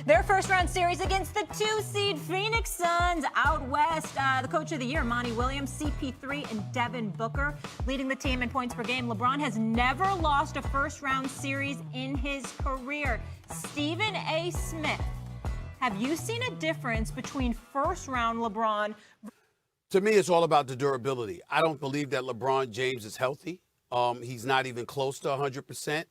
Their first-round series against the 2-seed Phoenix Suns out west. The Coach of the Year, Monty Williams, CP3, and Devin Booker leading the team in points per game. LeBron has never lost a first-round series in his career. Stephen A. Smith, have you seen a difference between first-round LeBron? To me, it's all about the durability. I don't believe that LeBron James is healthy. He's not even close to 100%.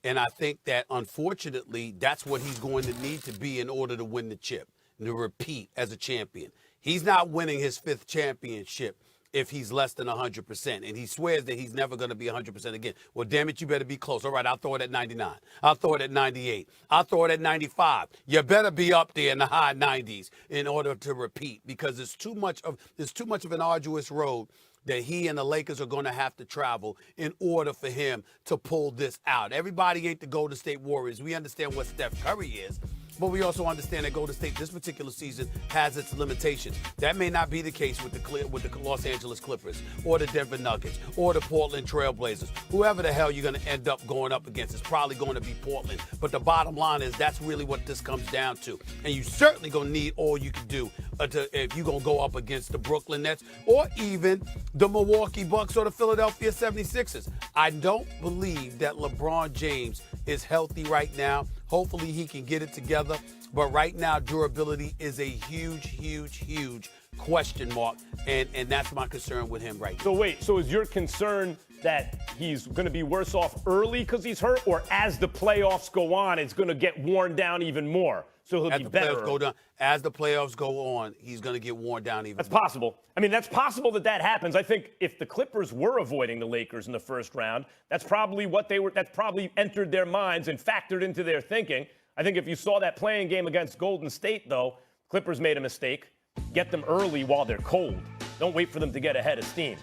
And I think that, unfortunately, that's what he's going to need to be in order to win the chip, and to repeat as a champion. He's not winning his 5th championship if he's less than 100%. And he swears that he's never going to be 100% again. Well, damn it, you better be close. All right, I'll throw it at 99. I'll throw it at 98. I'll throw it at 95. You better be up there in the high 90s in order to repeat, because it's too much of an arduous road that he and the Lakers are going to have to travel in order for him to pull this out. Everybody ain't the Golden State Warriors. We understand what Steph Curry is, but we also understand that Golden State this particular season has its limitations. That may not be the case with the Los Angeles Clippers or the Denver Nuggets or the Portland Trail Blazers. Whoever the hell you're going to end up going up against, it's probably going to be Portland. But the bottom line is that's really what this comes down to. And you certainly going to need all you can do if you're going to go up against the Brooklyn Nets or even the Milwaukee Bucks or the Philadelphia 76ers. I don't believe that LeBron James is healthy right now. Hopefully he can get it together. But right now, durability is a huge, huge, huge question mark. And that's my concern with him right now. So wait, so is your concern that he's going to be worse off early because he's hurt, or as the playoffs go on, it's going to get worn down even more? So he'll be better. As the playoffs go on, he's going to get worn down even more. That's possible. I mean, that's possible that happens. I think if the Clippers were avoiding the Lakers in the first round, that's probably that's probably entered their minds and factored into their thinking. I think if you saw that playing game against Golden State, though, Clippers made a mistake. Get them early while they're cold. Don't wait for them to get ahead of steam.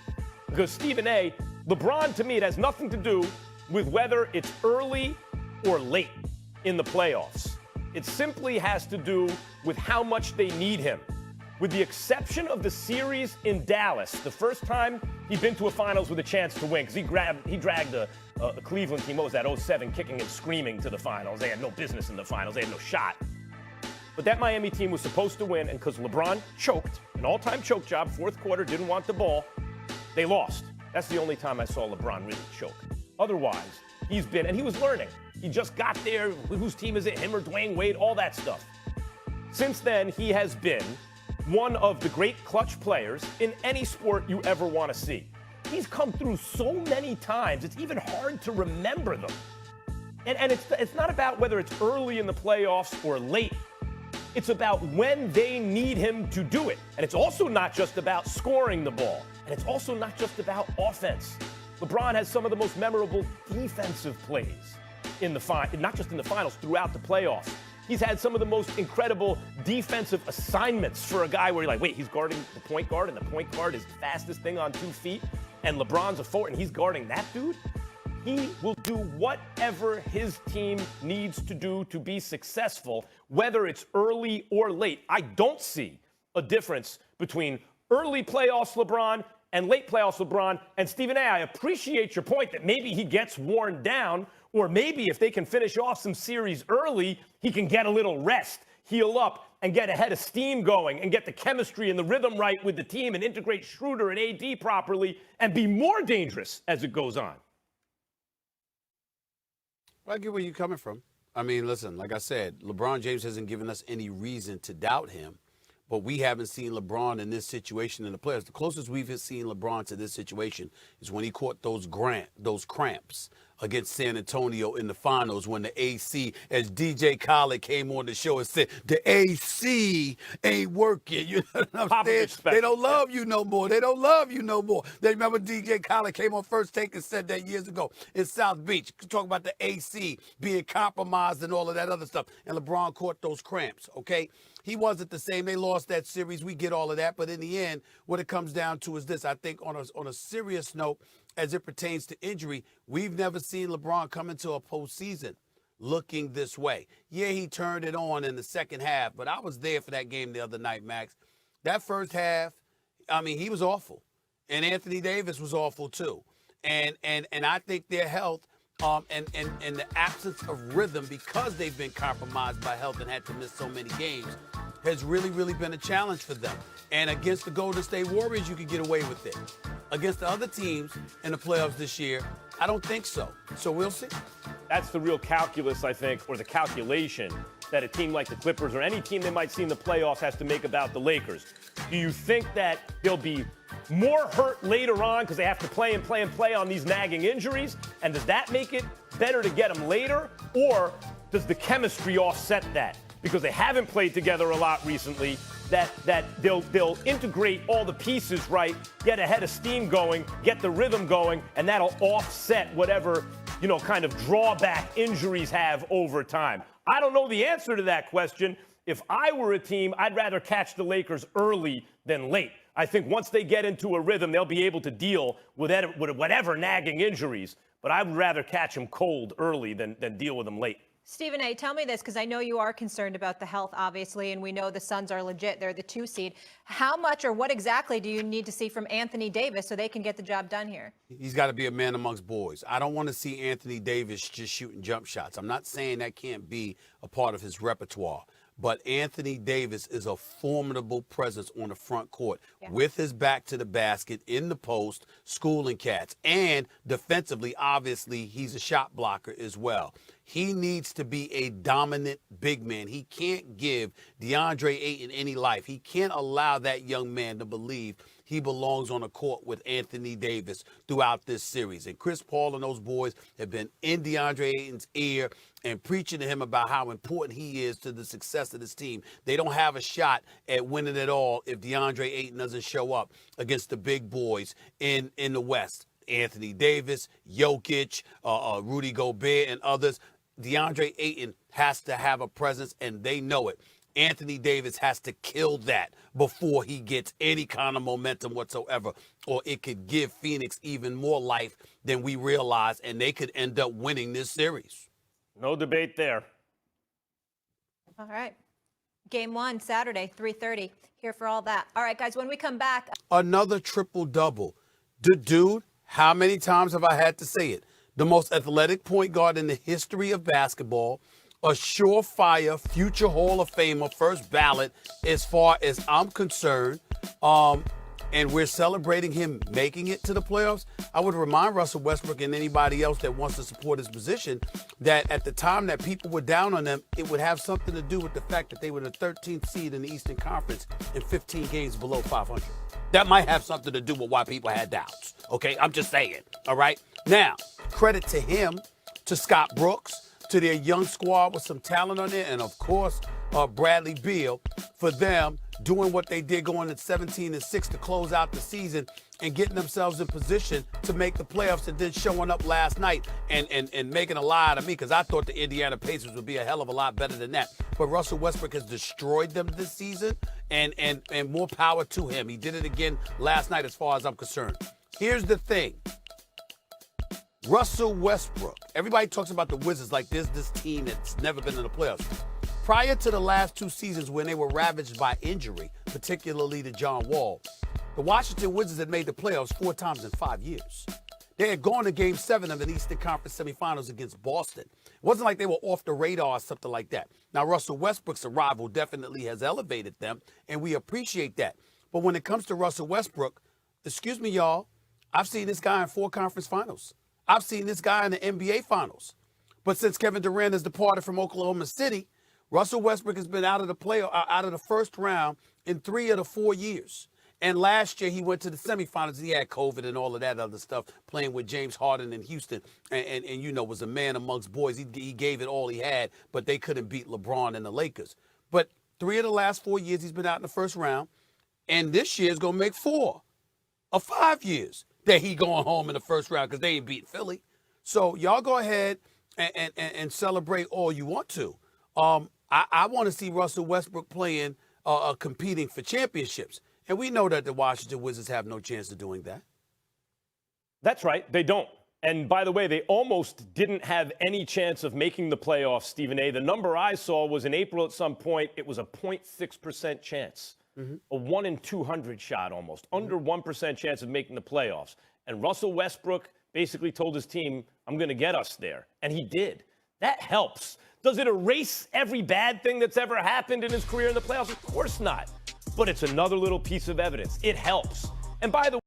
Because Stephen A., LeBron, to me, it has nothing to do with whether it's early or late in the playoffs. It simply has to do with how much they need him. With the exception of the series in Dallas, the first time he'd been to a finals with a chance to win, because he dragged the Cleveland team, what was that, 07, kicking and screaming to the finals. They had no business in the finals. They had no shot. But that Miami team was supposed to win, and because LeBron choked, an all-time choke job, fourth quarter, didn't want the ball, they lost. That's the only time I saw LeBron really choke. Otherwise, he's been, and he was learning. He just got there. Whose team is it? Him or Dwayne Wade? All that stuff. Since then, he has been one of the great clutch players in any sport you ever want to see. He's come through so many times, it's even hard to remember them. And it's not about whether it's early in the playoffs or late. It's about when they need him to do it. And it's also not just about scoring the ball. And it's also not just about offense. LeBron has some of the most memorable defensive plays not just in the finals, throughout the playoffs. He's had some of the most incredible defensive assignments for a guy where you're like, wait, he's guarding the point guard, and the point guard is the fastest thing on 2 feet, and LeBron's a forward, and he's guarding that dude? He will do whatever his team needs to do to be successful, whether it's early or late. I don't see a difference between early playoffs LeBron and late playoffs LeBron. And Stephen A., I appreciate your point that maybe he gets worn down, or maybe if they can finish off some series early, he can get a little rest, heal up, and get ahead of steam going, and get the chemistry and the rhythm right with the team, and integrate Schroeder and AD properly, and be more dangerous as it goes on. I get where you're coming from. I mean, listen, like I said, LeBron James hasn't given us any reason to doubt him, but we haven't seen LeBron in this situation in the playoffs. The closest we've seen LeBron to this situation is when he caught those cramps against San Antonio in the finals when the AC, as DJ Khaled came on the show and said, the AC ain't working. You know what I'm saying? They don't love you no more. They don't love you no more. They remember DJ Khaled came on First Take and said that years ago in South Beach, talking about the AC being compromised and all of that other stuff. And LeBron caught those cramps, okay? He wasn't the same. They lost that series. We get all of that. But in the end, what it comes down to is this. I think on a serious note, as it pertains to injury, we've never seen LeBron come into a postseason looking this way. Yeah, he turned it on in the second half, but I was there for that game the other night, Max. That first half, I mean, he was awful. And Anthony Davis was awful too. And I think their health and the absence of rhythm because they've been compromised by health and had to miss so many games has really, really been a challenge for them. And against the Golden State Warriors, you could get away with it. Against the other teams in the playoffs this year, I don't think so. So we'll see. That's the real calculus, I think, or the calculation that a team like the Clippers or any team they might see in the playoffs has to make about the Lakers. Do you think that they'll be more hurt later on because they have to play on these nagging injuries? And does that make it better to get them later? Or does the chemistry offset that? Because they haven't played together a lot recently, that they'll integrate all the pieces right, get a head of steam going, get the rhythm going, and that'll offset whatever, kind of drawback injuries have over time. I don't know the answer to that question. If I were a team, I'd rather catch the Lakers early than late. I think once they get into a rhythm, they'll be able to deal with whatever nagging injuries. But I would rather catch them cold early than deal with them late. Stephen A., tell me this, because I know you are concerned about the health, obviously, and we know the Suns are legit. They're the 2 seed. How much or what exactly do you need to see from Anthony Davis so they can get the job done here? He's got to be a man amongst boys. I don't want to see Anthony Davis just shooting jump shots. I'm not saying that can't be a part of his repertoire. But Anthony Davis is a formidable presence on the front court with his back to the basket, in the post, schooling cats. And defensively, obviously, he's a shot blocker as well. He needs to be a dominant big man. He can't give DeAndre Ayton any life. He can't allow that young man to believe he belongs on a court with Anthony Davis throughout this series. And Chris Paul and those boys have been in DeAndre Ayton's ear and preaching to him about how important he is to the success of this team. They don't have a shot at winning it all if DeAndre Ayton doesn't show up against the big boys in the West. Anthony Davis, Jokic, Rudy Gobert, and others. DeAndre Ayton has to have a presence, and they know it. Anthony Davis has to kill that before he gets any kind of momentum whatsoever, or it could give Phoenix even more life than we realize, and they could end up winning this series. No debate there. All right. Game 1, Saturday, 3:30. Here for all that. All right, guys, when we come back. Another triple-double. Dude, how many times have I had to say it? The most athletic point guard in the history of basketball, a surefire future Hall of Famer, first ballot as far as I'm concerned, and we're celebrating him making it to the playoffs. I would remind Russell Westbrook and anybody else that wants to support his position that at the time that people were down on them, it would have something to do with the fact that they were the 13th seed in the Eastern Conference and 15 games below 500. That might have something to do with why people had doubts. Okay, I'm just saying. All right. Now, credit to him, to Scott Brooks, to their young squad with some talent on there, and of course, Bradley Beal, for them doing what they did going at 17-6 to close out the season and getting themselves in position to make the playoffs, and then showing up last night and making a lie to me, because I thought the Indiana Pacers would be a hell of a lot better than that. But Russell Westbrook has destroyed them this season, and more power to him. He did it again last night as far as I'm concerned. Here's the thing. Russell Westbrook, everybody talks about the Wizards like there's this team that's never been in the playoffs. Prior to the last 2 seasons when they were ravaged by injury, particularly to John Wall, the Washington Wizards had made the playoffs 4 times in 5 years. They had gone to Game 7 of an Eastern Conference semifinals against Boston. It wasn't like they were off the radar or something like that. Now, Russell Westbrook's arrival definitely has elevated them, and we appreciate that. But when it comes to Russell Westbrook, excuse me, y'all, I've seen this guy in 4 conference finals. I've seen this guy in the NBA Finals. But since Kevin Durant has departed from Oklahoma City, Russell Westbrook has been out of the first round in 3 of the 4 years. And last year he went to the semifinals. He had COVID and all of that other stuff, playing with James Harden in Houston, and was a man amongst boys. He gave it all he had, but they couldn't beat LeBron and the Lakers. But 3 of the last 4 years he's been out in the first round, and this year is going to make 4 of 5 years that he going home in the first round, because they ain't beat Philly. So y'all go ahead and celebrate all you want to. I want to see Russell Westbrook playing, competing for championships. And we know that the Washington Wizards have no chance of doing that. That's right. They don't. And by the way, they almost didn't have any chance of making the playoffs, Stephen A. The number I saw was in April at some point, it was a 0.6% chance. A 1 in 200 shot almost, under 1% chance of making the playoffs. And Russell Westbrook basically told his team, I'm going to get us there. And he did. That helps. Does it erase every bad thing that's ever happened in his career in the playoffs? Of course not. But it's another little piece of evidence. It helps. And by the way,